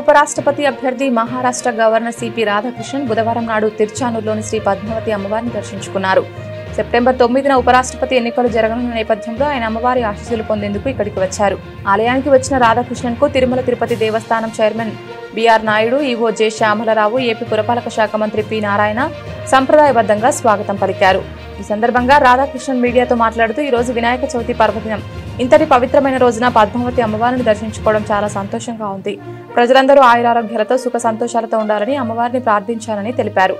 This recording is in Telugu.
ఉపరాష్ట్రపతి అభ్యర్థి మహారాష్ట్ర గవర్నర్ సిపి రాధాకృష్ణన్ బుధవారం నాడు తిరుచానూరులోని శ్రీ పద్మావతి అమ్మవారిని దర్శించుకున్నారు. సెప్టెంబర్ 9న ఉపరాష్ట్రపతి ఎన్నికలు జరగనున్న నేపథ్యంలో ఆయన అమ్మవారి ఆశీస్సులు పొందేందుకు ఇక్కడికి వచ్చారు. ఆలయానికి వచ్చిన రాధాకృష్ణన్ కు తిరుమల తిరుపతి దేవస్థానం chairman BR Naidu, EO J Shyamalarao, AP పురపాలక శాఖ మంత్రి పి నారాయణ సంప్రదాయబద్ధంగా స్వాగతం పలికారు. ఈ సందర్భంగా రాధాకృష్ణన్ మీడియాతో మాట్లాడుతూ ఈ రోజు వినాయక చవితి పర్వదినం. ఇంతటి పవిత్రమైన రోజున పద్మావతి అమ్మవారిని దర్శించుకోవడం చాలా సంతోషంగా ఉంది. ప్రజలందరూ ఆయురారోగ్యాలతో సుఖ సంతోషాలతో ఉండాలని అమ్మవారిని ప్రార్థించాలని తెలిపారు.